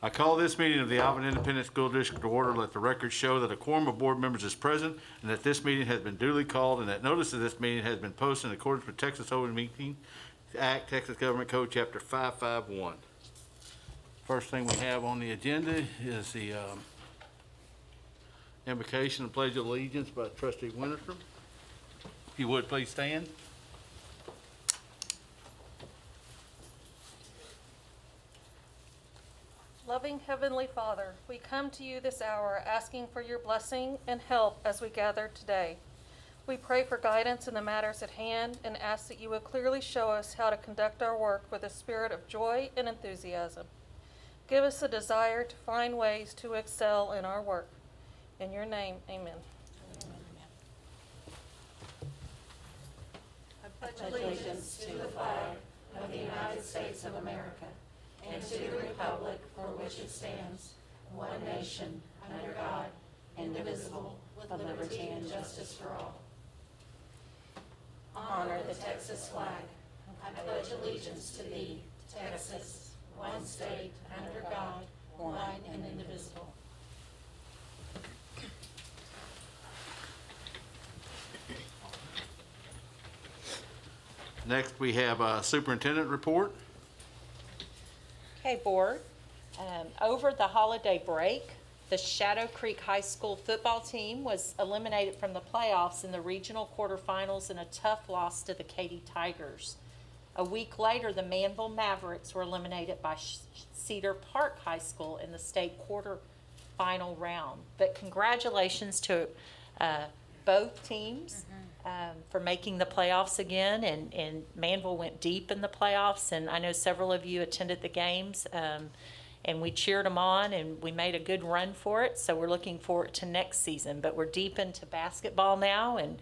I call this meeting of the Alvin Independent School District to order. Let the record show that a quorum of board members is present and that this meeting has been duly called and that notice of this meeting has been posted in accordance with Texas Open Meeting Act, Texas Government Code, Chapter 551. First thing we have on the agenda is the invocation and pledge of allegiance by Trustee Winterstrom. If you would, please stand. Loving Heavenly Father, we come to you this hour asking for your blessing and help as we gather today. We pray for guidance in the matters at hand and ask that you would clearly show us how to conduct our work with a spirit of joy and enthusiasm. Give us a desire to find ways to excel in our work. In your name, amen. I pledge allegiance to the flag of the United States of America and to the republic for which it stands, one nation, under God, indivisible, with liberty and justice for all. Honor the Texas flag. I pledge allegiance to thee, Texas, one state, under God, one and indivisible. Next, we have a Superintendent Report. Okay, Board. Over the holiday break, the Shadow Creek High School football team was eliminated from the playoffs in the regional quarterfinals in a tough loss to the Katy Tigers. A week later, the Manville Mavericks were eliminated by Cedar Park High School in the state quarterfinal round. But congratulations to both teams for making the playoffs again, and Manville went deep in the playoffs, and I know several of you attended the games, and we cheered them on, and we made a good run for it, so we're looking forward to next season. But we're deep into basketball now, and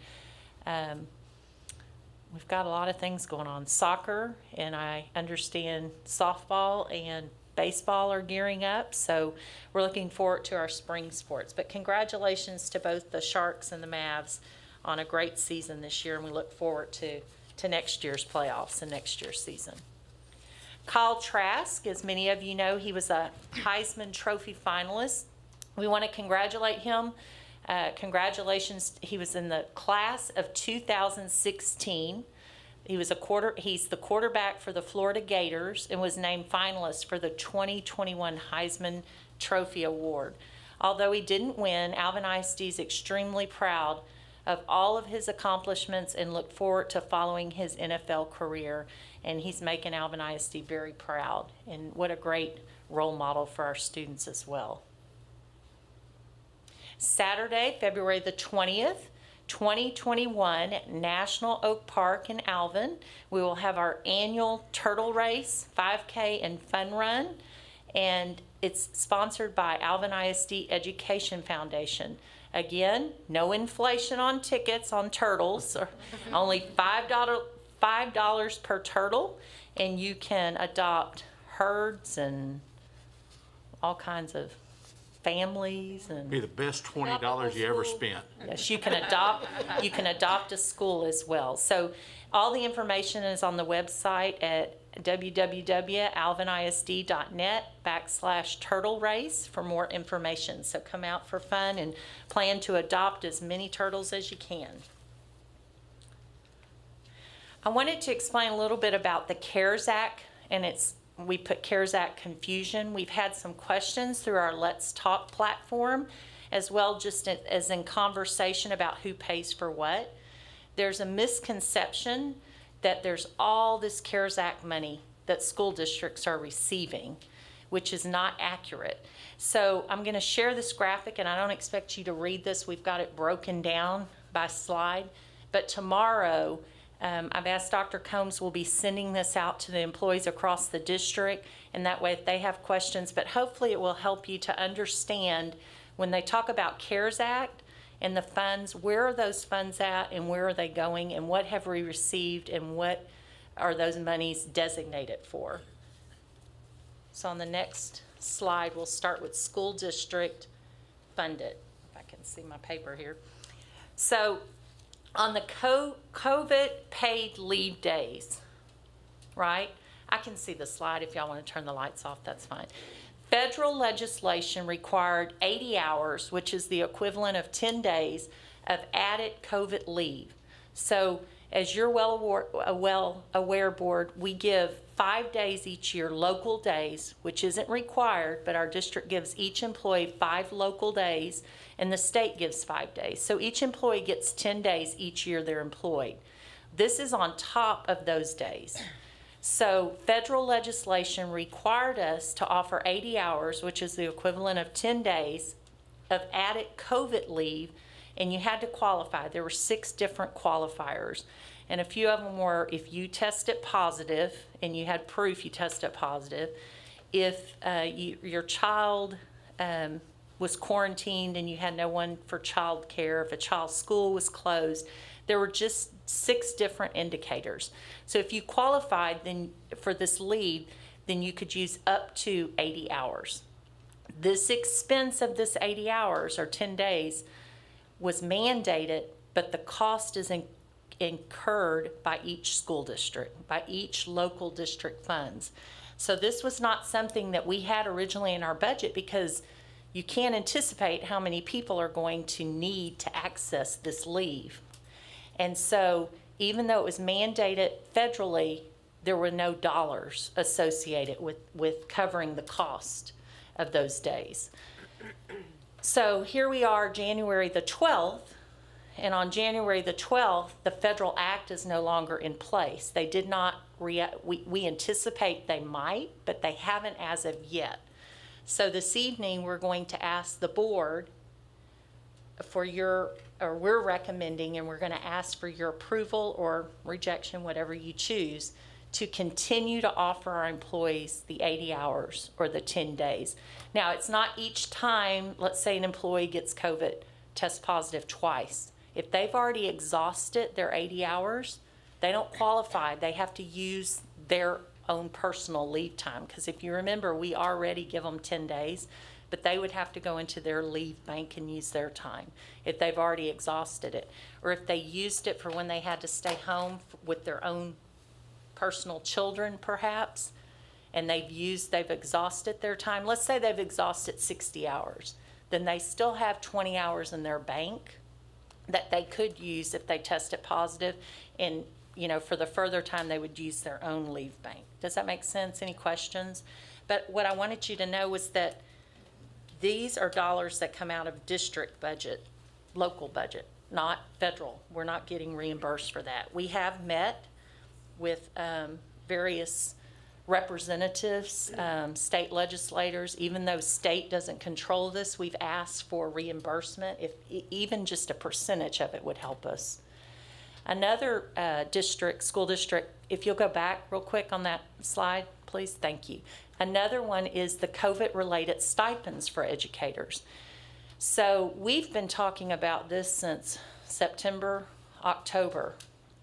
we've got a lot of things going on. Soccer, and I understand softball and baseball are gearing up, so we're looking forward to our spring sports. But congratulations to both the Sharks and the Mavs on a great season this year, and we look forward to next year's playoffs and next year's season. Kyle Trask, as many of you know, he was a Heisman Trophy finalist. We want to congratulate him. Congratulations, he was in the class of 2016. He's the quarterback for the Florida Gators and was named finalist for the 2021 Heisman Trophy Award. Although he didn't win, Alvin ISD is extremely proud of all of his accomplishments and look forward to following his NFL career. And he's making Alvin ISD very proud. And what a great role model for our students as well. Saturday, February the 20th, 2021, National Oak Park in Alvin. We will have our annual turtle race, 5K and fun run. And it's sponsored by Alvin ISD Education Foundation. Again, no inflation on tickets on turtles, or only $5 per turtle, and you can adopt herds and all kinds of families and Be the best $20 you ever spent. yes, you can adopt a school as well. So all the information is on the website at www.alvinisd.net/turtle race for more information. So come out for fun and plan to adopt as many turtles as you can. I wanted to explain a little bit about the CARES Act, and we put CARES Act confusion. We've had some questions through our Let's Talk platform, as well just as in conversation about who pays for what. There's a misconception that there's all this CARES Act money that school districts are receiving, which is not accurate. So I'm going to share this graphic, and I don't expect you to read this. We've got it broken down by slide. But tomorrow, I've asked Dr. Combs will be sending this out to the employees across the district, and that way if they have questions, but hopefully it will help you to understand when they talk about CARES Act and the funds, where are those funds at and where are they going and what have we received and what are those monies designated for. So on the next slide, we'll start with school district funded. If I can see my paper here. So on the COVID paid leave days, right? I can see the slide if y'all want to turn the lights off, that's fine. Federal legislation required 80 hours, which is the equivalent of 10 days, of added COVID leave. So as you're well aware, board, we give 5 days each year, local days, which isn't required, but our district gives each employee 5 local days, and the state gives 5 days. So each employee gets 10 days each year they're employed. This is on top of those days. So federal legislation required us to offer 80 hours, which is the equivalent of 10 days of added COVID leave, and you had to qualify. There were 6 different qualifiers, and a few of them were if you tested positive and you had proof you tested positive, if your child was quarantined and you had no one for child care, if a child's school was closed. There were just 6 different indicators. So if you qualified then for this leave, then you could use up to 80 hours. This expense of this 80 hours or 10 days was mandated, but the cost is incurred by each school district, by each local district funds. So this was not something that we had originally in our budget because you can't anticipate how many people are going to need to access this leave. And so even though it was mandated federally, there were no dollars associated with covering the cost of those days. So here we are, January the 12th, and on January the 12th, the federal act is no longer in place. They did not, we anticipate they might, but they haven't as of yet. So this evening, we're going to ask the board for we're recommending, and we're going to ask for your approval or rejection, whatever you choose, to continue to offer our employees the 80 hours or the 10 days. Now, it's not each time, let's say an employee gets COVID, test positive twice. If they've already exhausted their 80 hours, they don't qualify. They have to use their own personal leave time. Because if you remember, we already give them 10 days, but they would have to go into their leave bank and use their time if they've already exhausted it. Or if they used it for when they had to stay home with their own personal children, perhaps, and they've exhausted their time. Let's say they've exhausted 60 hours. Then they still have 20 hours in their bank that they could use if they tested positive, and for the further time they would use their own leave bank. Does that make sense? Any questions? But what I wanted you to know was that these are dollars that come out of district budget, local budget, not federal. We're not getting reimbursed for that. We have met with various representatives, state legislators. Even though state doesn't control this, we've asked for reimbursement. If even just a percentage of it would help us. Another school district, if you'll go back real quick on that slide, please, thank you. Another one is the COVID-related stipends for educators. So we've been talking about this since September, October,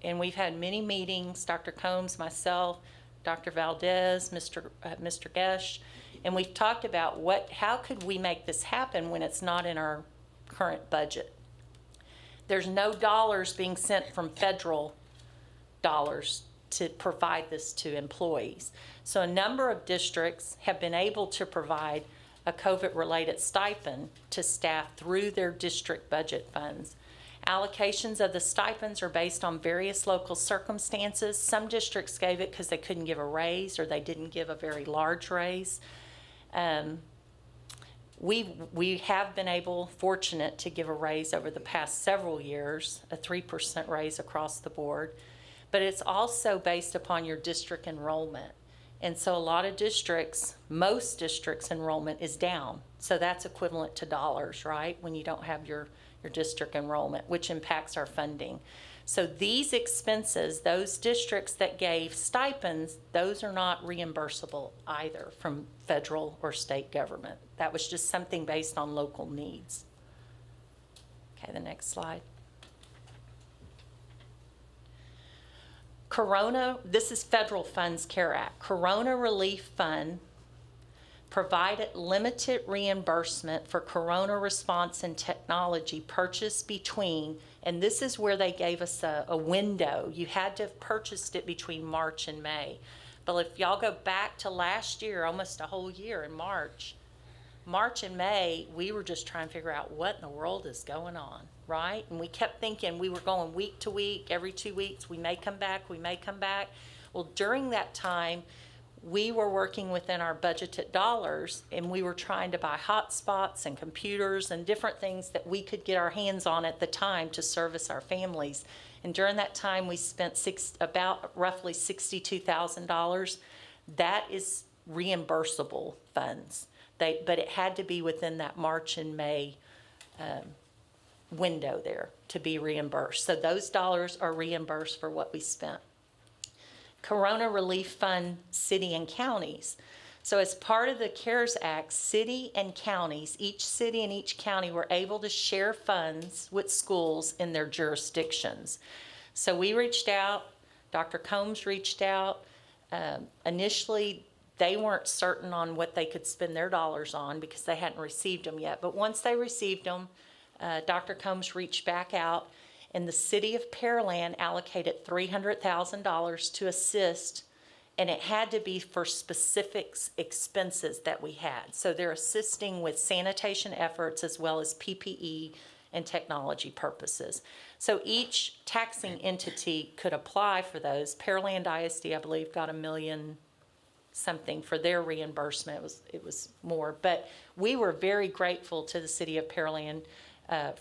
and we've had many meetings, Dr. Combs, myself, Dr. Valdez, Mr. Gesh, and we've talked about how could we make this happen when it's not in our current budget. There's no dollars being sent from federal dollars to provide this to employees. So a number of districts have been able to provide a COVID-related stipend to staff through their district budget funds. Allocations of the stipends are based on various local circumstances. Some districts gave it because they couldn't give a raise or they didn't give a very large raise. We have been fortunate to give a raise over the past several years, a 3% raise across the board, but it's also based upon your district enrollment. And so a lot of districts, most districts' enrollment is down. So that's equivalent to dollars, right? When you don't have your district enrollment, which impacts our funding. So these expenses, those districts that gave stipends, those are not reimbursable either from federal or state government. That was just something based on local needs. Okay, the next slide. This is Federal Funds Care Act. Corona Relief Fund provided limited reimbursement for corona response and technology purchased between, and this is where they gave us a window. You had to have purchased it between March and May But if y'all go back to last year, almost a whole year in March and May, we were just trying to figure out what in the world is going on, right? And we kept thinking we were going week to week, every 2 weeks, we may come back. Well, during that time, we were working within our budgeted dollars, and we were trying to buy hotspots and computers and different things that we could get our hands on at the time to service our families. And during that time, we spent about roughly $62,000. That is reimbursable funds. But it had to be within that March and May window there to be reimbursed. So those dollars are reimbursed for what we spent. Corona Relief Fund, city and counties. So as part of the CARES Act, city and counties, each city and each county were able to share funds with schools in their jurisdictions. So we reached out, Dr. Combs reached out. Initially, they weren't certain on what they could spend their dollars on because they hadn't received them yet. But once they received them, Dr. Combs reached back out, and the city of Pearland allocated $300,000 to assist, and it had to be for specific expenses that we had. So they're assisting with sanitation efforts as well as PPE and technology purposes. So each taxing entity could apply for those. Pearland ISD, I believe, got $1 million something for their reimbursement. It was more, but we were very grateful to the city of Pearland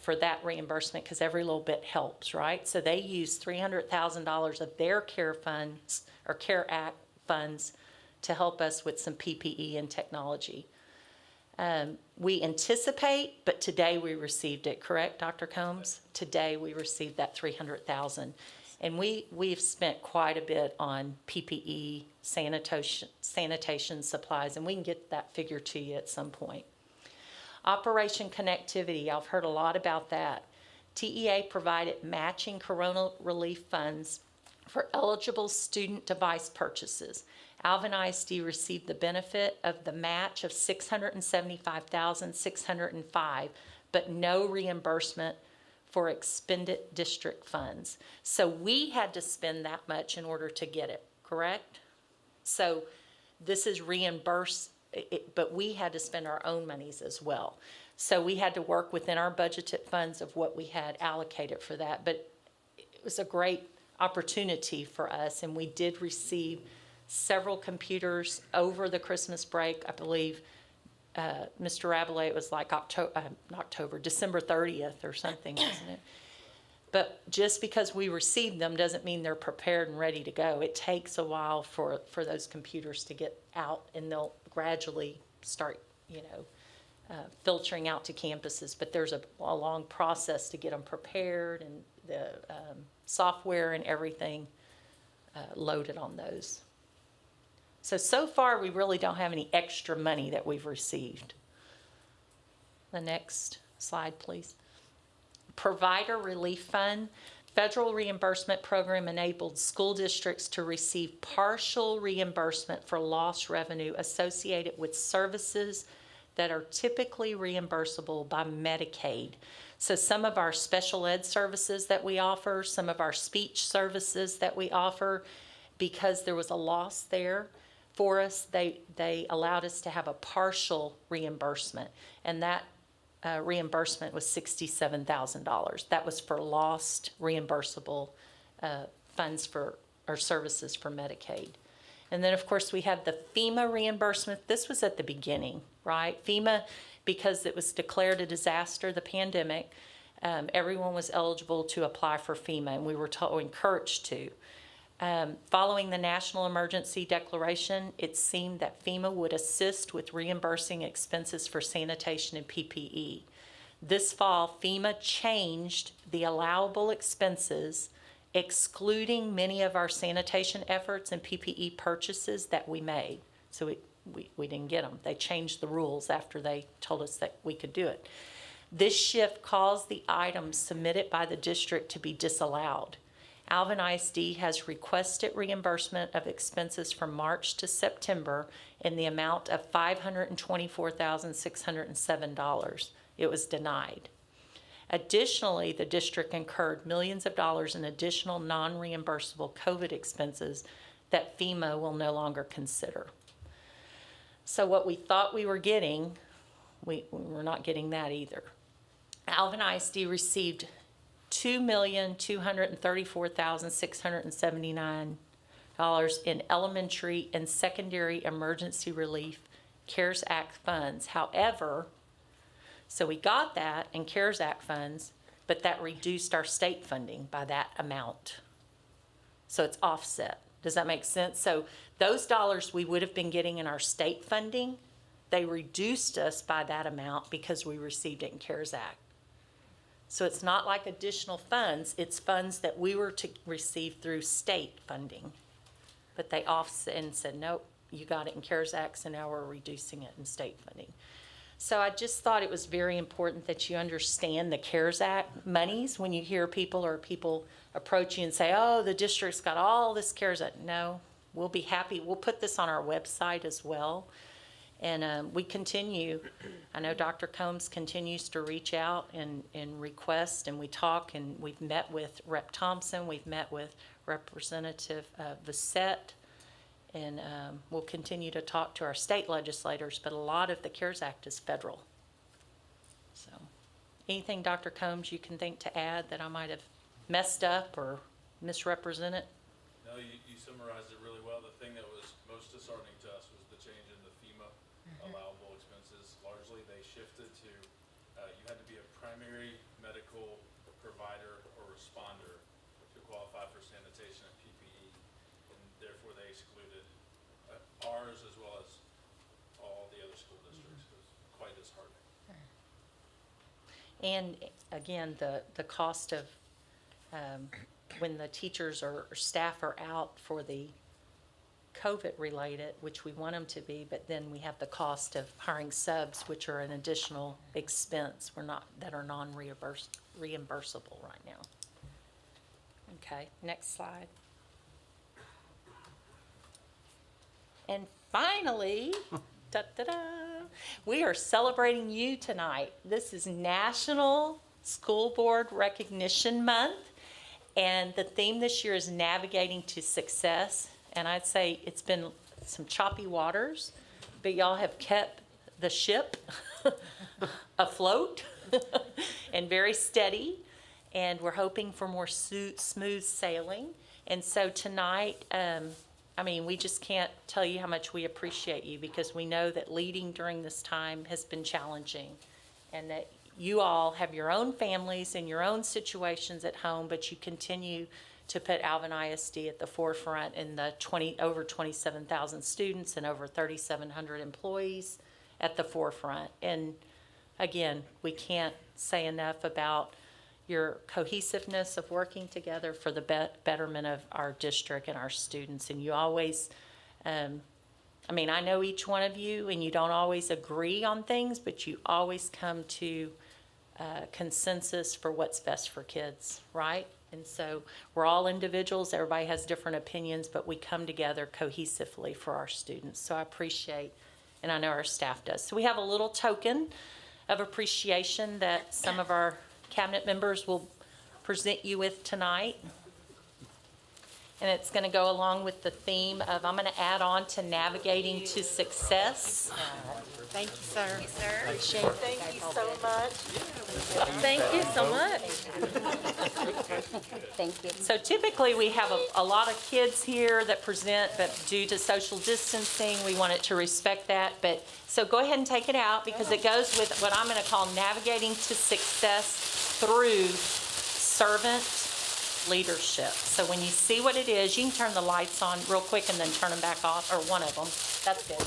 for that reimbursement because every little bit helps, right? So they used $300,000 of their CARE funds or CARE Act funds to help us with some PPE and technology. We anticipate, but today we received it, correct, Dr. Combs? Today we received that $300,000. And we've spent quite a bit on PPE, sanitation supplies, and we can get that figure to you at some point. Operation Connectivity, I've heard a lot about that. TEA provided matching Corona Relief funds for eligible student device purchases. Alvin ISD received the benefit of the match of $675,605, but no reimbursement for expended district funds. So we had to spend that much in order to get it, correct? So this is reimbursed, but we had to spend our own monies as well. So we had to work within our budgeted funds of what we had allocated for that. But it was a great opportunity for us, and we did receive several computers over the Christmas break. I believe Mr. Rabelais, it was like December 30th or something, wasn't it? But just because we received them doesn't mean they're prepared and ready to go. It takes a while for those computers to get out, and they'll gradually start, filtering out to campuses. But there's a long process to get them prepared and the software and everything loaded on those. So far, we really don't have any extra money that we've received. The next slide, please. Provider Relief Fund. Federal reimbursement program enabled school districts to receive partial reimbursement for lost revenue associated with services that are typically reimbursable by Medicaid. So some of our special ed services that we offer, some of our speech services that we offer, because there was a loss there for us, they allowed us to have a partial reimbursement, and that reimbursement was $67,000. That was for lost reimbursable funds for our services for Medicaid. And then, of course, we have the Fema reimbursement. This was at the beginning, right? FEMA, because it was declared a disaster, the pandemic, everyone was eligible to apply for FEMA, and we were encouraged to. Following the national emergency declaration, it seemed that FEMA would assist with reimbursing expenses for sanitation and PPE. This fall, FEMA changed the allowable expenses, excluding many of our sanitation efforts and PPE purchases that we made. So we didn't get them. They changed the rules after they told us that we could do it. This shift caused the items submitted by the district to be disallowed. Alvin ISD has requested reimbursement of expenses from March to September in the amount of $524,607. It was denied. Additionally, the district incurred millions of dollars in additional non-reimbursable COVID expenses that FEMA will no longer consider. So what we thought we were getting, we're not getting that either. Alvin ISD received $2,234,679 in elementary and secondary emergency relief CARES Act funds. However, so we got that in CARES Act funds, but that reduced our state funding by that amount. So it's offset. Does that make sense? So those dollars we would have been getting in our state funding, they reduced us by that amount because we received it in CARES Act. So it's not like additional funds, it's funds that we were to receive through state funding. But they offset and said, nope, you got it in CARES Act, so now we're reducing it in state funding. So I just thought it was very important that you understand the CARES Act monies when you hear people approach you and say, oh, the district's got all this CARES Act. No, we'll be happy. We'll put this on our website as well. And we continue, I know Dr. Combs continues to reach out and request, and we talk, and we've met with Rep. Thompson, we've met with Representative Bissett, and we'll continue to talk to our state legislators, but a lot of the CARES Act is federal. So anything, Dr. Combs, you can think to add that I might have messed up or misrepresented? No, you summarized it really well. The thing that was most disheartening to us was the change in the FEMA allowable expenses. Largely, they shifted to, you had to be a primary medical provider or responder to qualify for sanitation and PPE, and therefore they excluded ours as well as all the other school districts. It was quite disheartening. And again, the cost of when the teachers or staff are out for the COVID related, which we want them to be, but then we have the cost of hiring subs, which are an additional expense that are non-reimbursable right now. Okay, next slide. And finally, we are celebrating you tonight. This is National School Board Recognition Month, and the theme this year is Navigating to Success. And I'd say it's been some choppy waters, but y'all have kept the ship afloat and very steady, and we're hoping for more smooth sailing. And so tonight, we just can't tell you how much we appreciate you, because we know that leading during this time has been challenging, and that you all have your own families and your own situations at home, but you continue to put Alvin ISD at the forefront in the over 27,000 students and over 3,700 employees at the forefront. And again, we can't say enough about your cohesiveness of working together for the betterment of our district and our students. And you always, I know each one of you, and you don't always agree on things, but you always come to consensus for what's best for kids, right? And so we're all individuals, everybody has different opinions, but we come together cohesively for our students. So I appreciate, and I know our staff does. So we have a little token of appreciation that some of our cabinet members will present you with tonight. And it's going to go along with the theme of, I'm going to add on to Navigating to Success. Thank you, sir. Thank you so much. Thank you so much. Thank you. So typically we have a lot of kids here that present, but due to social distancing, we wanted to respect that. But so go ahead and take it out, because it goes with what I'm going to call navigating to success through servant leadership. So when you see what it is, you can turn the lights on real quick and then turn them back off, or one of them. That's good.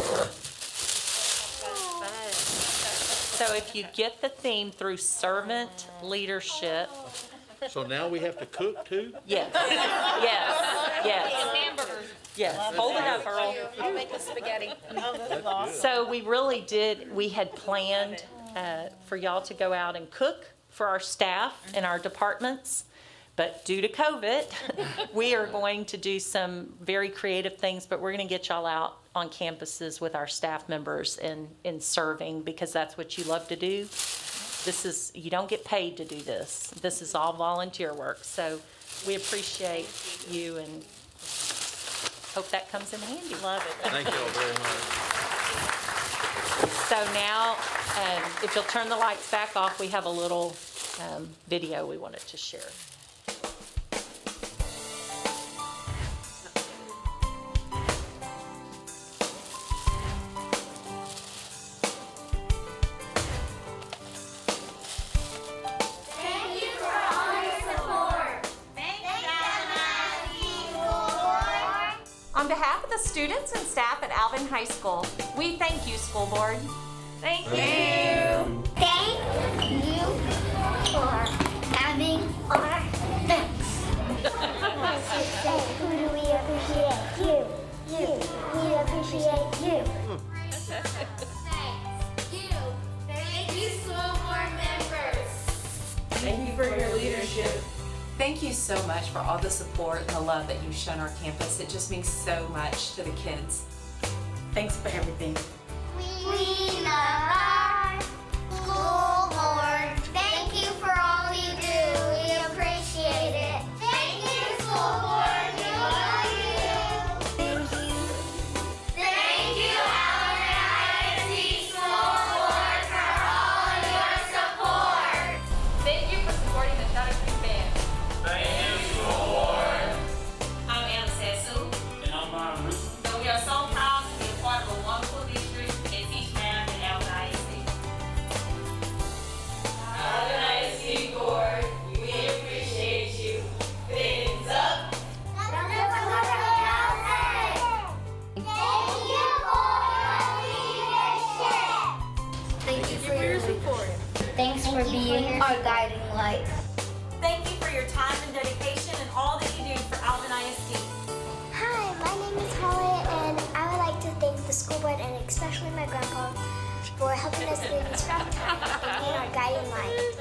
So if you get the theme through servant leadership. So now we have to cook too? Yes, yes, yes. Hamburgers. Yes, hold it up, Earl. I'll make the spaghetti. So we had planned for y'all to go out and cook for our staff and our departments. But due to COVID, we are going to do some very creative things, but we're going to get y'all out on campuses with our staff members in serving, because that's what you love to do. You don't get paid to do this. This is all volunteer work. So we appreciate you, and Hope that comes in handy. Love it. Thank you all very much. So now, if you'll turn the lights back off, we have a little video we wanted to share. Thank you for all your support. Thanks, Alvin ISD. On behalf of the students and staff at Alvin High School, we thank you, school board. Thank you. Thank you for having our thanks. Who do we appreciate? You. We appreciate you. Thanks. You. Thank you, school board members. Thank you for your leadership. Thank you so much for all the support and the love that you've shown our campus. It just means so much to the kids. Thanks for everything. We love our school board. Thank you for all you do. We appreciate it. Thank you, school board. We love you. Thank you. Thank you, Alvin ISD school board, for all of your support. Thank you for supporting the Shadow Creek Band. I'm Anna Sasu. And I'm Byron Russo. So we are so proud to be a part of a wonderful district and teach math at Alvin ISD. Alvin ISD Board, we appreciate you. Fins up. Thank you for your support. Thanks for being our guiding light. Thank you for your time and dedication and all that you do for Alvin ISD. Hi, my name is Holly, and I would like to thank the school board and especially my grandpa for helping us through these rough times and being our guiding light.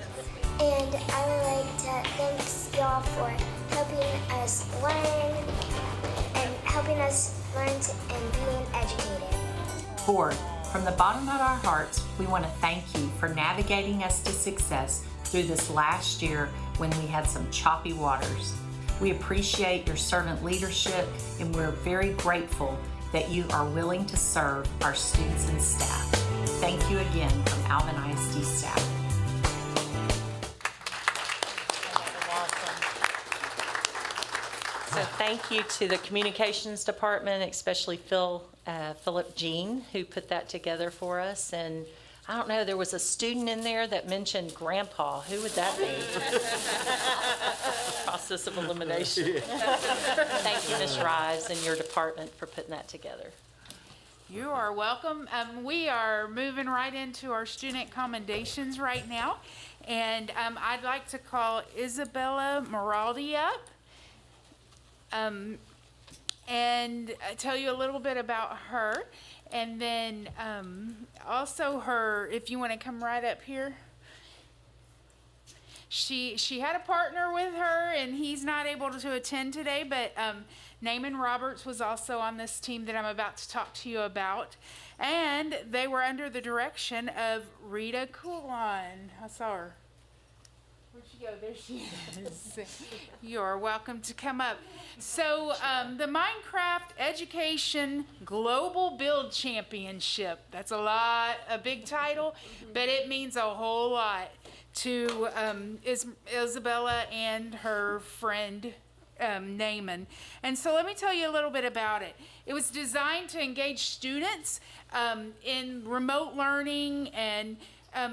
And I would like to thank y'all for helping us learn and helping us learn and being educated. Board, from the bottom of our hearts, we want to thank you for navigating us to success through this last year when we had some choppy waters. We appreciate your servant leadership, and we're very grateful that you are willing to serve our students and staff. Thank you again from Alvin ISD staff. So thank you to the communications department, especially Philip Jean, who put that together for us. And I don't know, there was a student in there that mentioned grandpa. Who would that be? Process of elimination. Thank you, Ms. Rives, and your department for putting that together. You are welcome. We are moving right into our student commendations right now. And I'd like to call Isabella Moraldi up and tell you a little bit about her. And then also her, if you want to come right up here. She had a partner with her, and he's not able to attend today, but Naaman Roberts was also on this team that I'm about to talk to you about. And they were under the direction of Rita Coulon. I saw her. Where'd she go? There she is. You're welcome to come up. So the Minecraft Education Global Build Championship. That's a big title, but it means a whole lot to Isabella and her friend Naaman. And so let me tell you a little bit about it. It was designed to engage students in remote learning, and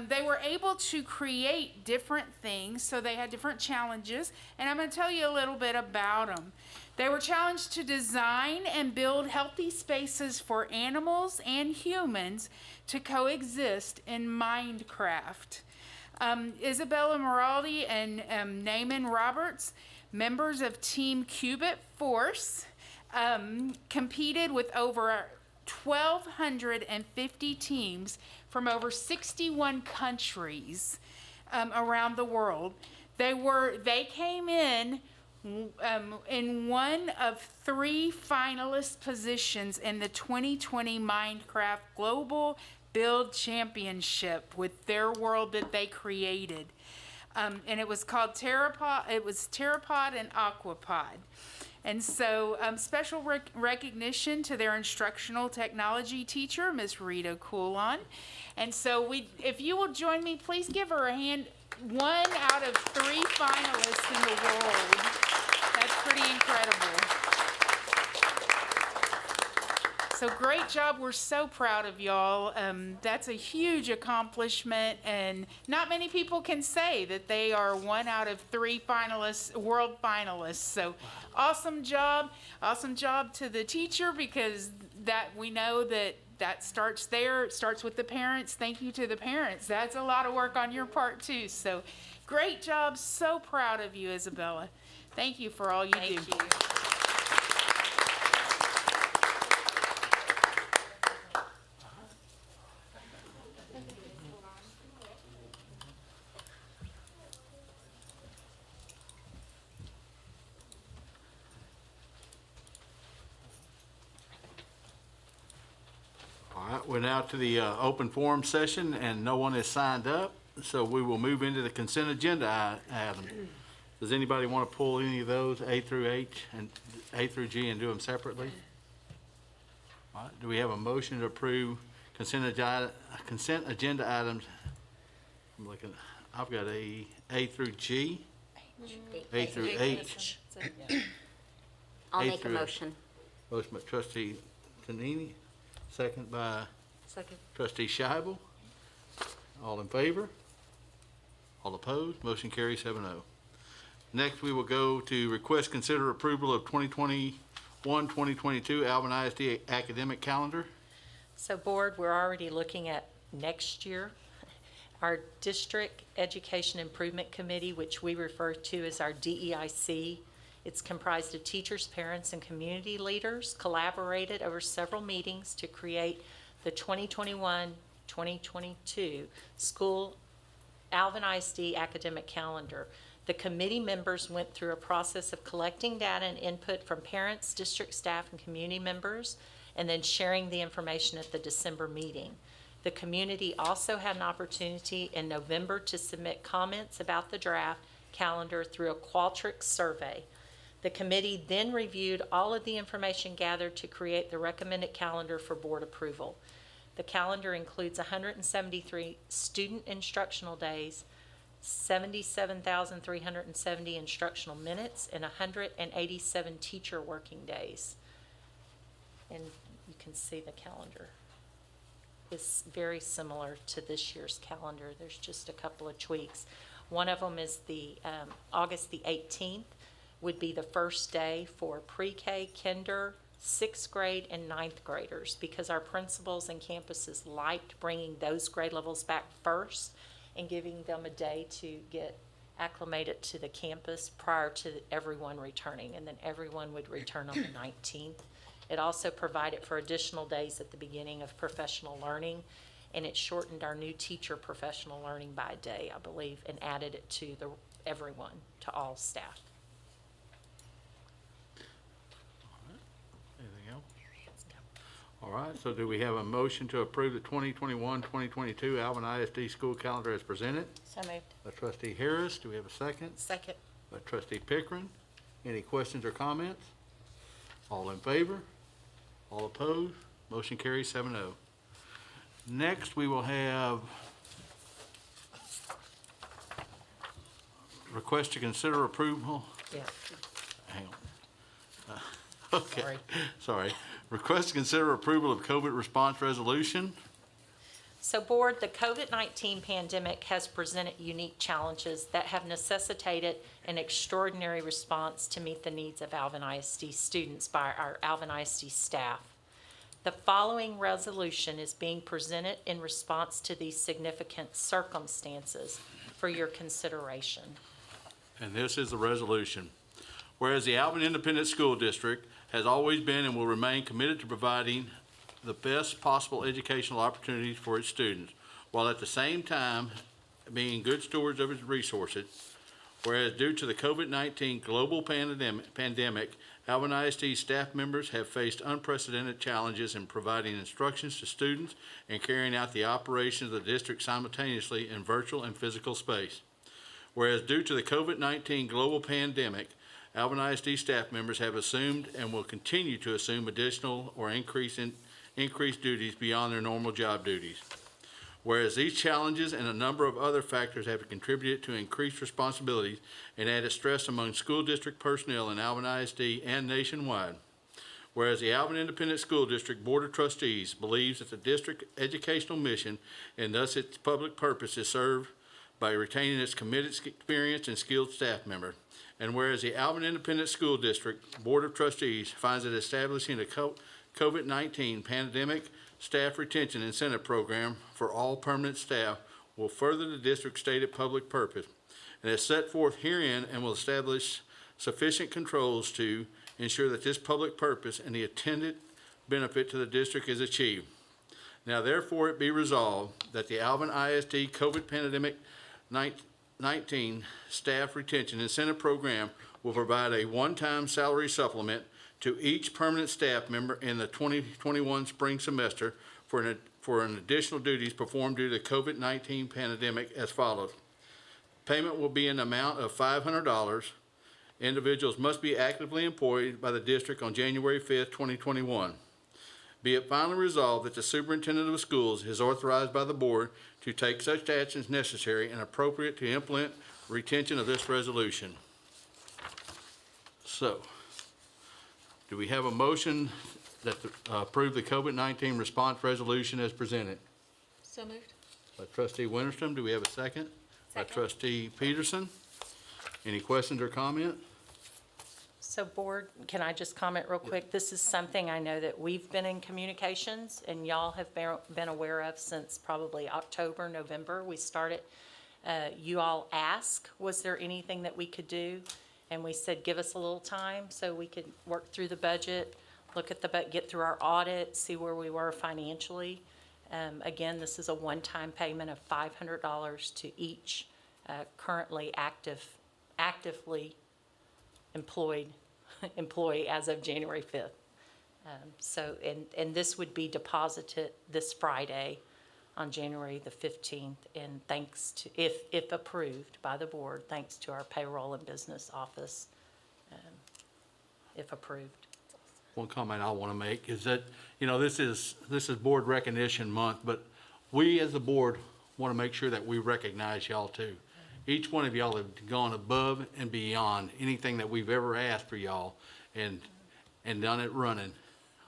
they were able to create different things, so they had different challenges, and I'm going to tell you a little bit about them. They were challenged to design and build healthy spaces for animals and humans to coexist in Minecraft. Isabella Moraldi and Naaman Roberts, members of Team Qubit Force, competed with over 1,250 teams from over 61 countries around the world. They came in one of 3 finalist positions in the 2020 Minecraft Global Build Championship with their world that they created. And it was called Pteropod and Aquapod. And so special recognition to their instructional technology teacher, Miss Rita Coulon. And so if you will join me, please give her a hand. 1 out of 3 finalists in the world. That's pretty incredible. So great job. We're so proud of y'all. That's a huge accomplishment, and not many people can say that they are 1 out of 3 finalists, world finalists. So awesome job. Awesome job to the teacher, because that we know that starts there. It starts with the parents. Thank you to the parents. That's a lot of work on your part too. So great job. So proud of you, Isabella. Thank you for all you do. Thank you. All right, we're now to the open forum session, and no one has signed up, so we will move into the consent agenda item. Does anybody want to pull any of those, A through H and A through G, and do them separately? All right, do we have a motion to approve consent agenda items? I'm looking, I've got A through G, A through H. I'll A make a through- motion. Motion by trustee Tonini, second by Second. trustee Scheibel. All in favor? All opposed? Motion carries 7-0. Next, we will go to request consider approval of 2021-2022 Alvin ISD academic calendar. So board, we're already looking at next year. Our District Education Improvement Committee, which we refer to as our DEIC, it's comprised of teachers, parents, and community leaders, collaborated over several meetings to create the 2021-2022 school Alvin ISD academic calendar. The committee members went through a process of collecting data and input from parents, district staff, and community members, and then sharing the information at the December meeting. The community also had an opportunity in November to submit comments about the draft calendar through a Qualtrics survey. The committee then reviewed all of the information gathered to create the recommended calendar for board approval. The calendar includes 173 student instructional days, 77,370 instructional minutes, and 187 teacher working days. And you can see the calendar is very similar to this year's calendar. There's just a couple of tweaks. One of them is the August the 18th would be the first day for pre-K, kinder, 6th grade, and 9th graders, because our principals and campuses liked bringing those grade levels back first and giving them a day to get acclimated to the campus prior to everyone returning, and then everyone would return on the 19th. It also provided for additional days at the beginning of professional learning, and it shortened our new teacher professional learning by a day, I believe, and added it to everyone, to all staff. Anything else? All right, so do we have a motion to approve the 2021-2022 Alvin ISD school calendar as presented? So moved. By trustee Harris, do we have a second? Second. By trustee Pickering. Any questions or comments? All in favor? All opposed? Motion carries 7-0. Next, we will have request to consider approval. Yeah. Hang on. Okay, Sorry. sorry. Request to consider approval of COVID response resolution. So board, the COVID-19 pandemic has presented unique challenges that have necessitated an extraordinary response to meet the needs of Alvin ISD students by our Alvin ISD staff. The following resolution is being presented in response to these significant circumstances for your consideration. And this is the resolution. Whereas the Alvin Independent School District has always been and will remain committed to providing the best possible educational opportunities for its students, while at the same time being good stewards of its resources. Whereas due to the COVID-19 global pandemic, Alvin ISD staff members have faced unprecedented challenges in providing instructions to students and carrying out the operations of the district simultaneously in virtual and physical space. Whereas due to the COVID-19 global pandemic, Alvin ISD staff members have assumed and will continue to assume additional or increased duties beyond their normal job duties. Whereas these challenges and a number of other factors have contributed to increased responsibilities and added stress among school district personnel in Alvin ISD and nationwide. Whereas the Alvin Independent School District Board of Trustees believes that the district educational mission and thus its public purpose is served by retaining its committed, experienced, and skilled staff member. And whereas the Alvin Independent School District Board of Trustees finds that establishing a COVID-19 pandemic staff retention incentive program for all permanent staff will further the district's stated public purpose, and is set forth herein and will establish sufficient controls to ensure that this public purpose and the attendant benefit to the district is achieved. Now therefore it be resolved that the Alvin ISD COVID pandemic 19 staff retention incentive program will provide a one-time salary supplement to each permanent staff member in the 2021 spring semester for an additional duties performed due to the COVID-19 pandemic as follows. Payment will be in the amount of $500. Individuals must be actively employed by the district on January 5th, 2021. Be it finally resolved that the superintendent of schools is authorized by the board to take such actions necessary and appropriate to implement retention of this resolution. So, do we have a motion that approve the COVID-19 response resolution as presented? So moved. By trustee Winterstrom, do we have a second? By Second. trustee Peterson. Any questions or comment? So board, can I just comment real quick? This is something I know that we've been in communications and y'all have been aware of since probably October, November. We started, you all asked, was there anything that we could do? And we said, give us a little time so we could work through the budget, look at get through our audit, see where we were financially. Again, this is a one-time payment of $500 to each currently actively employed employee as of January 5th. So, and this would be deposited this Friday on January the 15th, and thanks to, if approved by the board, thanks to our payroll and business office, if approved. One comment I want to make is that, you know, this is Board Recognition Month, but we as a board want to make sure that we recognize y'all too. Each one of y'all have gone above and beyond anything that we've ever asked for y'all and done it running.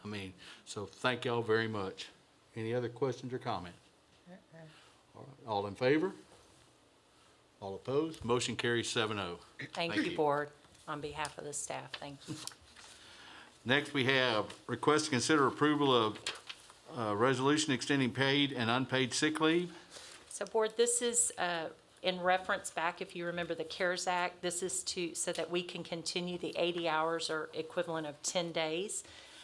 I mean, so thank y'all very much. Any other questions or comments? All right, all in favor? All opposed? Motion carries 7-0. Thank you, board, on behalf of the staff. Thank you. Next, we have request to consider approval of resolution extending paid and unpaid sick leave. So board, this is in reference back, if you remember the CARES Act, this is so that we can continue the 80 hours or equivalent of 10 days.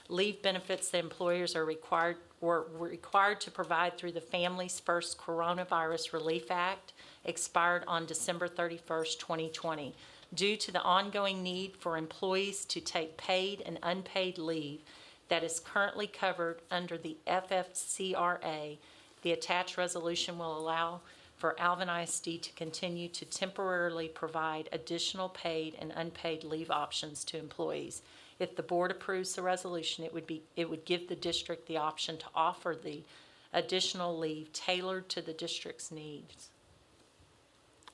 Leave benefits that employers are required to provide through the Families First Coronavirus Relief Act expired on December 31st, 2020. Due to the ongoing need for employees to take paid and unpaid leave that is currently covered under the FFCRA, the attached resolution will allow for Alvin ISD to continue to temporarily provide additional paid and unpaid leave options to employees. If the board approves the resolution, it would give the district the option to offer the additional leave tailored to the district's needs.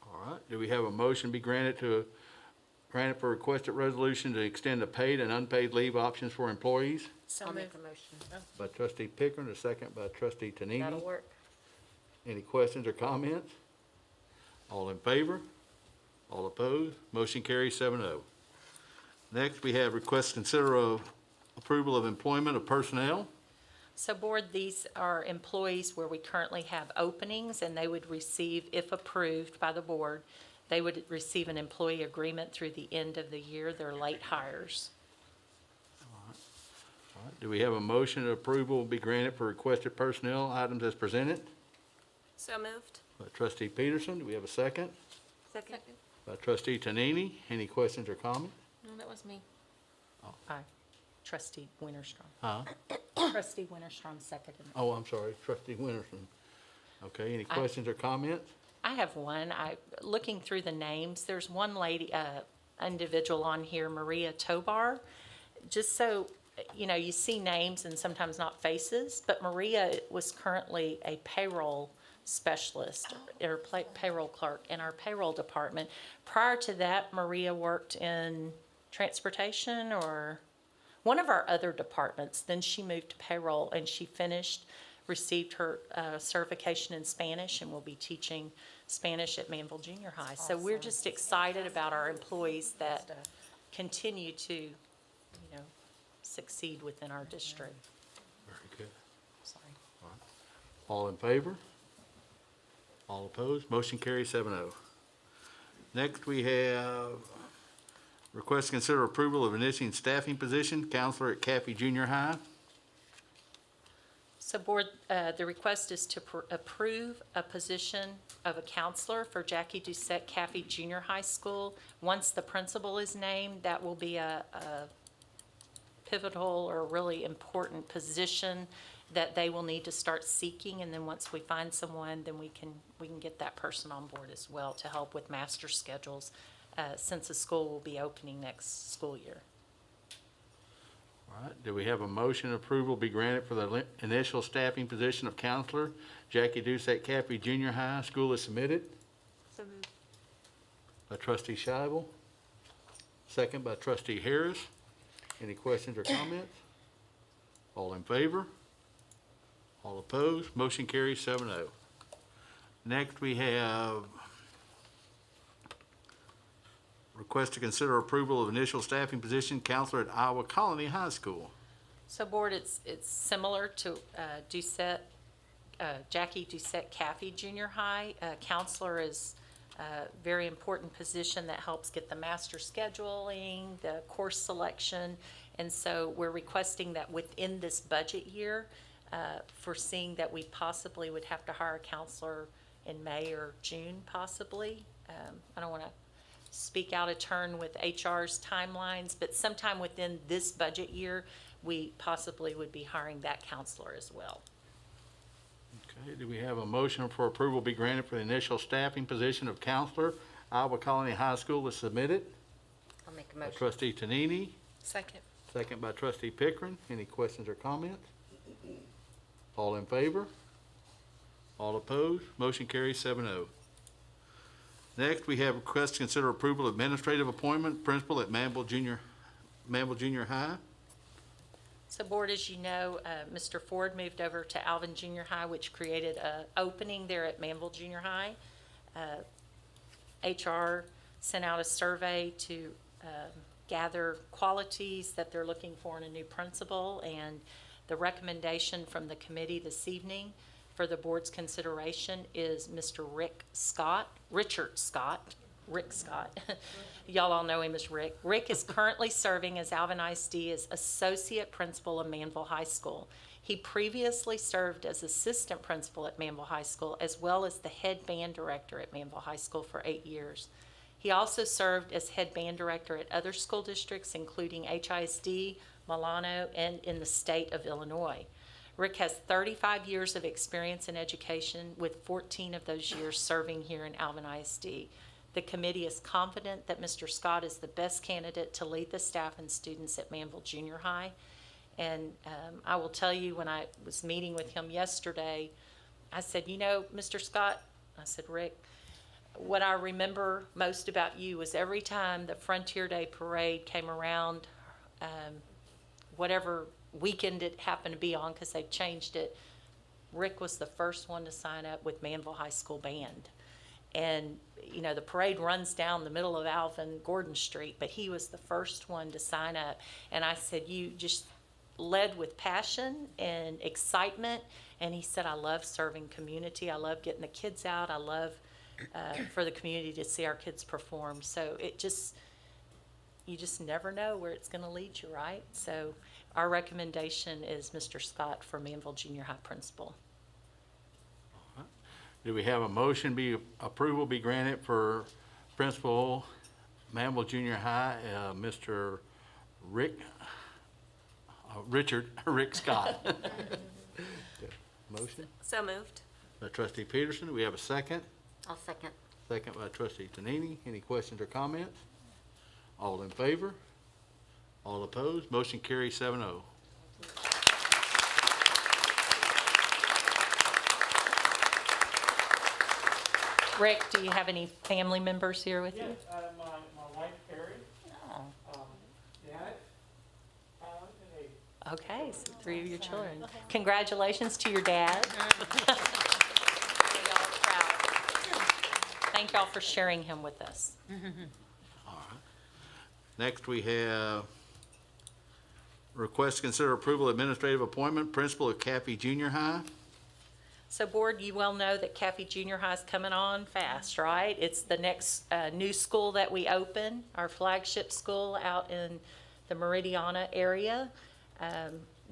All right, do we have a motion be granted for requested resolution to extend the paid and unpaid leave options for employees? I'll make a motion. By trustee Pickering, a second by trustee Tanini. That'll work. Any questions or comments? All in favor? All opposed? Motion carries 7-0. Next, we have request to consider approval of employment of personnel. So board, these are employees where we currently have openings, and they would receive, if approved by the board, they would receive an employee agreement through the end of the year. They're late hires. All right. Do we have a motion that approval will be granted for requested personnel items as presented? So moved. By trustee Peterson, do we have a second? Second. By trustee Tanini, any questions or comments? No, that was me. Aye. Trustee Winterstrom. Huh? Trustee Winterstrom seconded. Oh, I'm sorry, trustee Winterson. Okay, any questions or comments? I have one. Looking through the names, there's one lady, individual on here, Maria Tobar. Just so, you see names and sometimes not faces, but Maria was currently a payroll specialist or payroll clerk in our payroll department. Prior to that, Maria worked in transportation or one of our other departments. Then she moved to payroll and she received her certification in Spanish and will be teaching Spanish at Manville Junior High. So we're just excited about our employees that continue to, succeed within our district. Very good. Sorry. All in favor? All opposed? Motion carries 7-0. Next, we have request to consider approval of initiating staffing position, counselor at Cappy Junior High. So board, the request is to approve a position of a counselor for Jackie Doucette Cappy Junior High School. Once the principal is named, that will be a pivotal or really important position that they will need to start seeking. And then once we find someone, then we can get that person on board as well to help with master schedules, since the school will be opening next school year. All right, do we have a motion approval be granted for the initial staffing position of counselor, Jackie Doucette Cappy Junior High? School is submitted. So moved. By trustee Scheibel, second by trustee Harris. Any questions or comments? All in favor? All opposed? Motion carries 7-0. Next, we have request to consider approval of initial staffing position, counselor at Iowa Colony High School. So board, it's similar to Jackie Doucette Cappy Junior High. Counselor is a very important position that helps get the master scheduling, the course selection. And so we're requesting that within this budget year, foreseeing that we possibly would have to hire a counselor in May or June possibly. I don't want to speak out of turn with HR's timelines, but sometime within this budget year, we possibly would be hiring that counselor as well. Okay, do we have a motion for approval be granted for the initial staffing position of counselor, Iowa Colony High School is submitted? I'll make a By motion. trustee Tonini, Second. second by trustee Pickering. Any questions or comments? All in favor? All opposed? Motion carries 7-0. Next, we have request to consider approval of administrative appointment, principal at Mabel Junior High. So board, as you know, Mr. Ford moved over to Alvin Junior High, which created an opening there at Manville Junior High. HR sent out a survey to gather qualities that they're looking for in a new principal, and the recommendation from the committee this evening for the board's consideration is Mr. Rick Scott. Y'all all know him as Rick. Rick is currently serving as Alvin ISD as associate principal of Manville High School. He previously served as assistant principal at Manville High School, as well as the head band director at Manville High School for 8 years. He also served as head band director at other school districts, including HISD, Milano, and in the state of Illinois. Rick has 35 years of experience in education, with 14 of those years serving here in Alvin ISD. The committee is confident that Mr. Scott is the best candidate to lead the staff and students at Manville Junior High. And I will tell you, when I was meeting with him yesterday, I said, Mr. Scott, I said, Rick, what I remember most about you was every time the Frontier Day Parade came around, whatever weekend it happened to be on, because they've changed it, Rick was the first one to sign up with Manville High School Band. And, the parade runs down the middle of Alvin Gordon Street, but he was the first one to sign up. And I said, you just led with passion and excitement. And he said, I love serving community. I love getting the kids out. I love for the community to see our kids perform. So you just never know where it's going to lead you, right? So our recommendation is Mr. Scott for Manville Junior High principal. Do we have a motion approval be granted for principal Manville Junior High, Mr. Rick Scott? Motion So moved. by trustee Peterson. Do we have a second? I'll second. Second by trustee Tonini. Any questions or comments? All in favor? All opposed? Motion carries 7-0. Rick, do you have any family members here with you? Yes, my wife Carrie, Oh, Janet, Alan, and Abe. okay, so 3 of your children. Congratulations to your dad. Thank y'all for sharing him with us. Next, we have request to consider approval of administrative appointment, principal of Cappy Junior High. So board, you well know that Cappy Junior High is coming on fast, right? It's the next new school that we open, our flagship school out in the Meridiana area.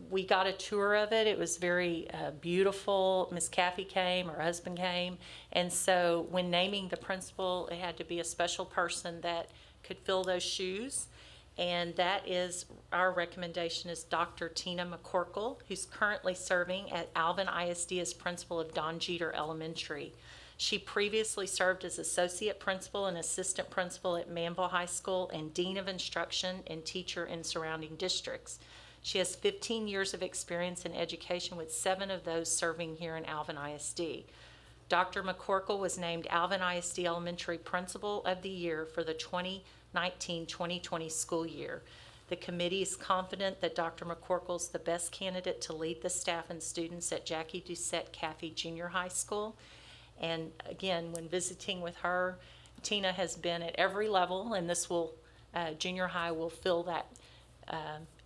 We got a tour of it. It was very beautiful. Miss Cappy came, her husband came. And so when naming the principal, it had to be a special person that could fill those shoes. And that is, our recommendation is Dr. Tina McCorkle, who's currently serving at Alvin ISD as principal of Don Jeter Elementary. She previously served as associate principal and assistant principal at Manville High School and dean of instruction and teacher in surrounding districts. She has 15 years of experience in education, with 7 of those serving here in Alvin ISD. Dr. McCorkle was named Alvin ISD Elementary Principal of the Year for the 2019-2020 school year. The committee is confident that Dr. McCorkle is the best candidate to lead the staff and students at Jackie Doucette Caffey Junior High School. And again, when visiting with her, Tina has been at every level, and this will, junior high will fill that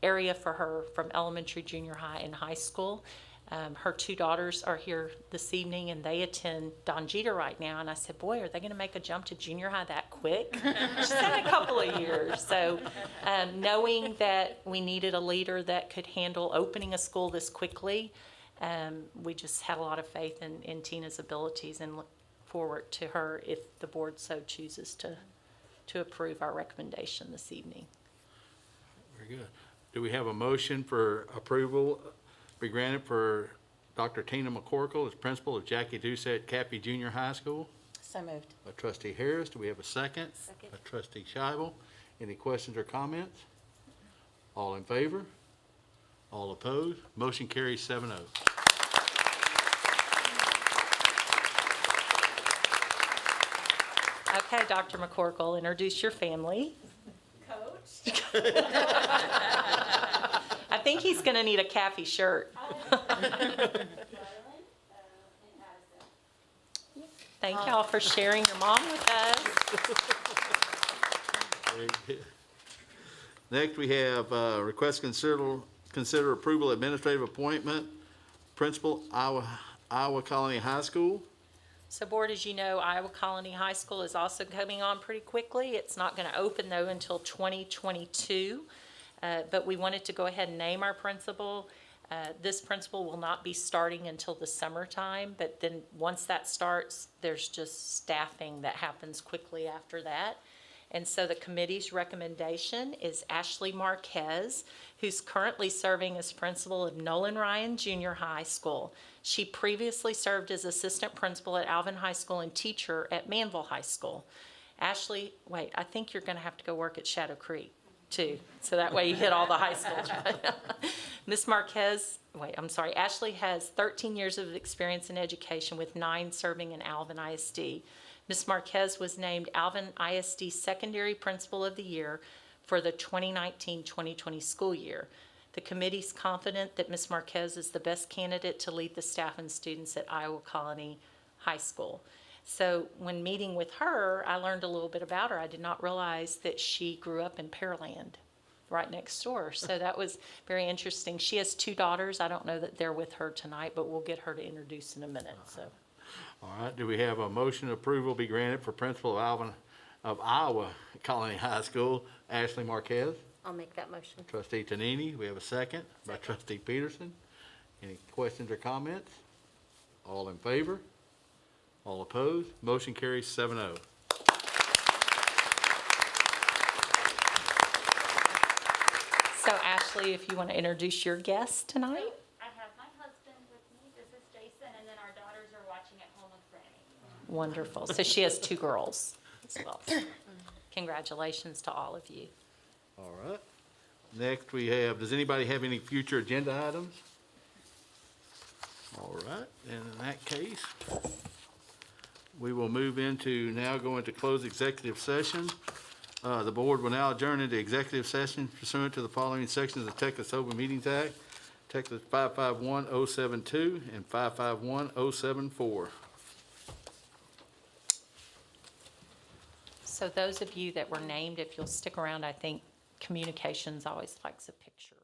area for her from elementary, junior high, and high school. Her 2 daughters are here this evening, and they attend Don Jeter right now. And I said, boy, are they going to make a jump to junior high that quick? She's had a couple of years. So knowing that we needed a leader that could handle opening a school this quickly, we just had a lot of faith in Tina's abilities, and look forward to her if the board so chooses to approve our recommendation this evening. Very good. Do we have a motion for approval be granted for Dr. Tina McCorkle as principal of Jackie Doucette Cappy Junior High School? So moved. By trustee Harris. Do we have a second? Second. By trustee Scheibel. Any questions or comments? All in favor? All opposed? Motion carries 7-0. Okay, Dr. McCorkle, introduce your family. Coach. I think he's going to need a Caffey shirt. Thank y'all for sharing your mom with us. Very good. Next, we have request consider approval administrative appointment, principal Iowa Colony High School. So board, as you know, Iowa Colony High School is also coming on pretty quickly. It's not going to open though until 2022, but we wanted to go ahead and name our principal. This principal will not be starting until the summertime, but then once that starts, there's just staffing that happens quickly after that. And so the committee's recommendation is Ashley Marquez, who's currently serving as principal of Nolan Ryan Junior High School. She previously served as assistant principal at Alvin High School and teacher at Manville High School. Ashley, wait, I think you're going to have to go work at Shadow Creek too, so that way you hit all the high schools. Miss Marquez, Ashley has 13 years of experience in education, with 9 serving in Alvin ISD. Ms. Marquez was named Alvin ISD Secondary Principal of the Year for the 2019-2020 school year. The committee's confident that Ms. Marquez is the best candidate to lead the staff and students at Iowa Colony High School. So when meeting with her, I learned a little bit about her. I did not realize that she grew up in Pearland, right next door. So that was very interesting. She has 2 daughters. I don't know that they're with her tonight, but we'll get her to introduce in a minute. So. All right, do we have a motion approval be granted for principal of Iowa Colony High School, Ashley Marquez? I'll make that motion. Trustee Tonini, we have a second by trustee Peterson. Any questions or comments? All in favor? All opposed? Motion carries 7-0. So Ashley, if you want to introduce your guest tonight. I have my husband with me. This is Jason, and then our daughters are watching at home with Granny. Wonderful. So she has 2 girls as well. congratulations to all of you. All right. Next, we have, does anybody have any future agenda items? All right, and in that case, we will move into, now go into closed executive session. The board will now adjourn into executive session pursuant to the following sections of the Texas Open Meetings Act, Texas 551072 and 551074. So those of you that were named, if you'll stick around, I think Communications always likes a picture.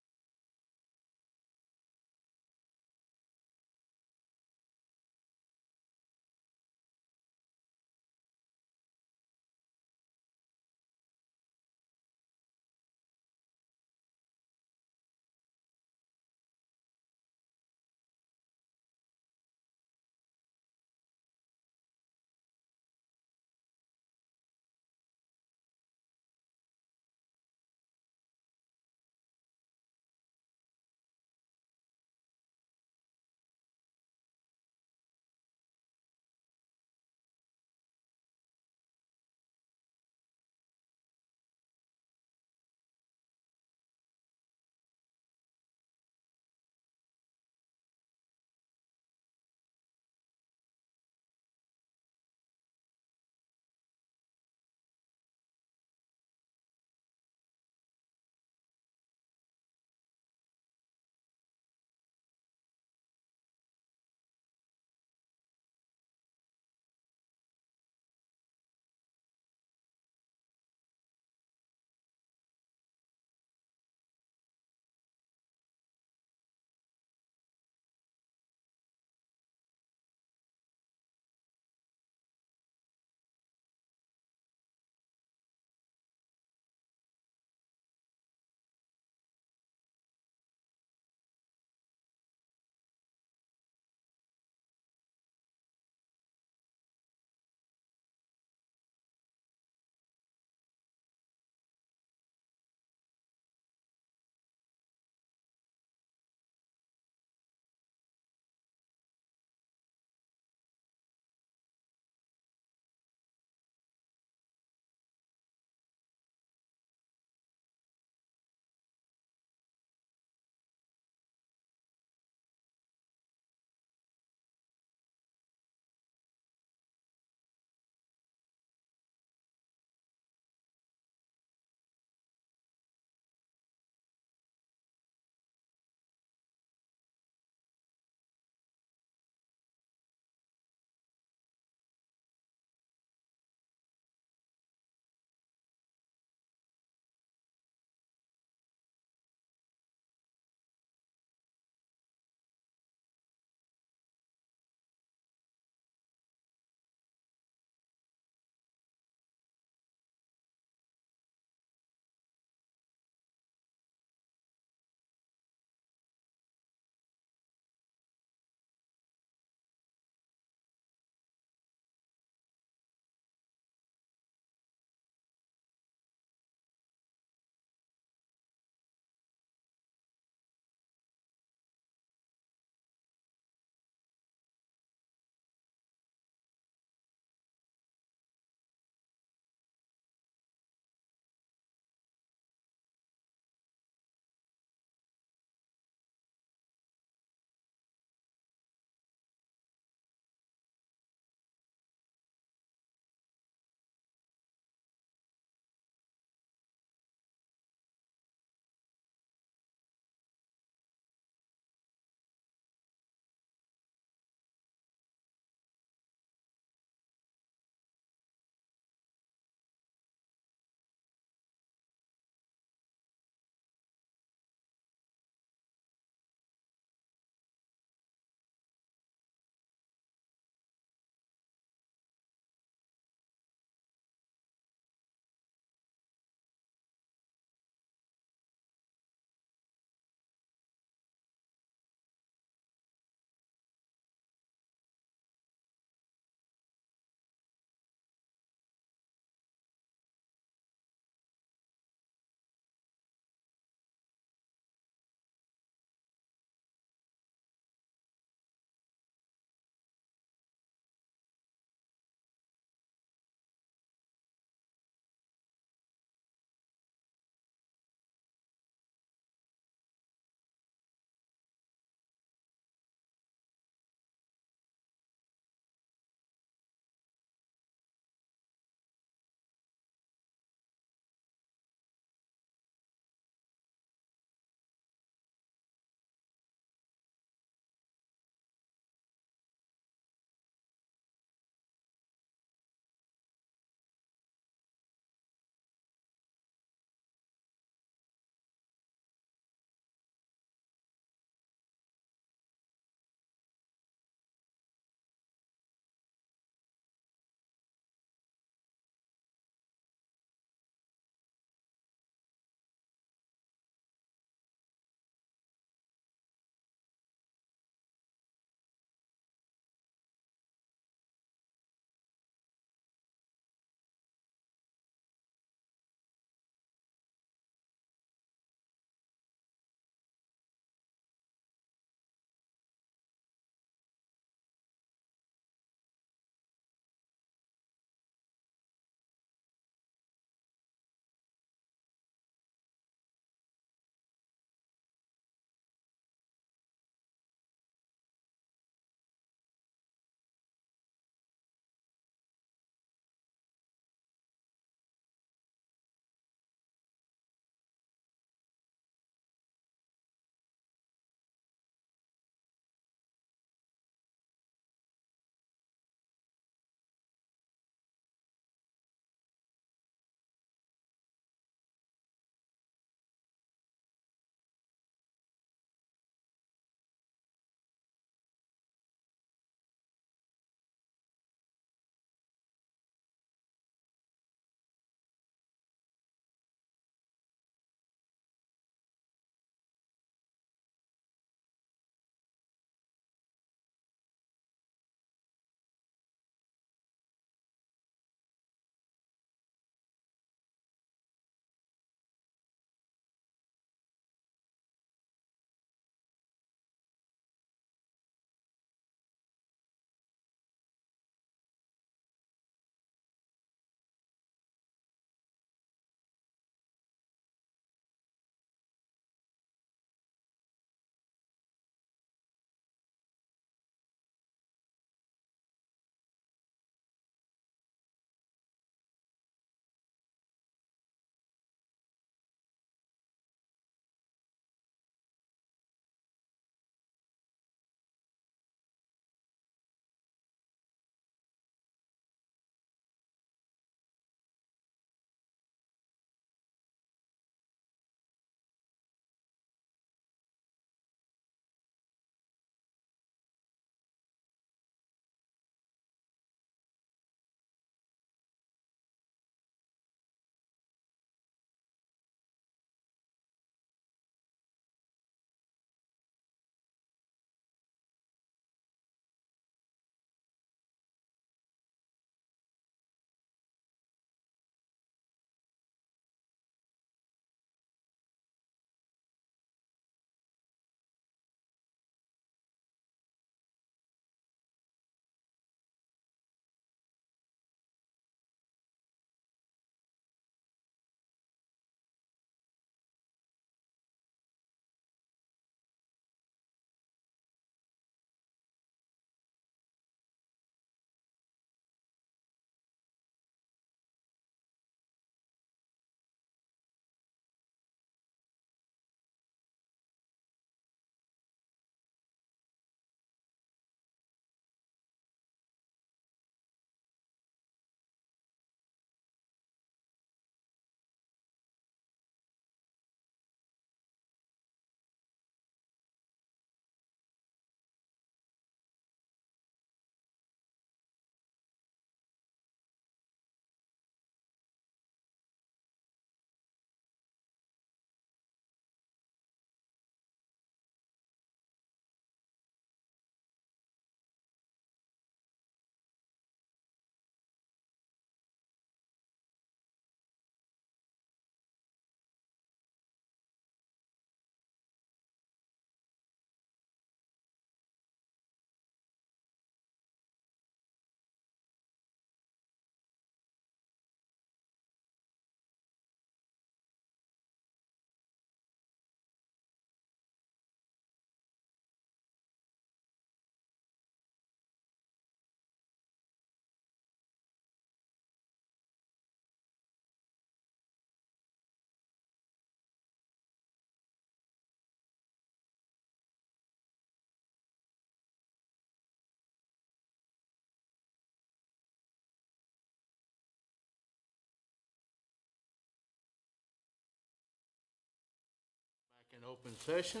open session,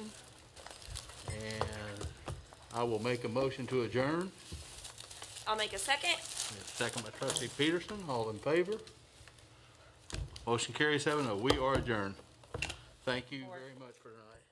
and I will make a motion to adjourn. I'll make a second. Second by trustee Peterson, all in favor? Motion carries 7-0. We are adjourned. Thank you very much for tonight.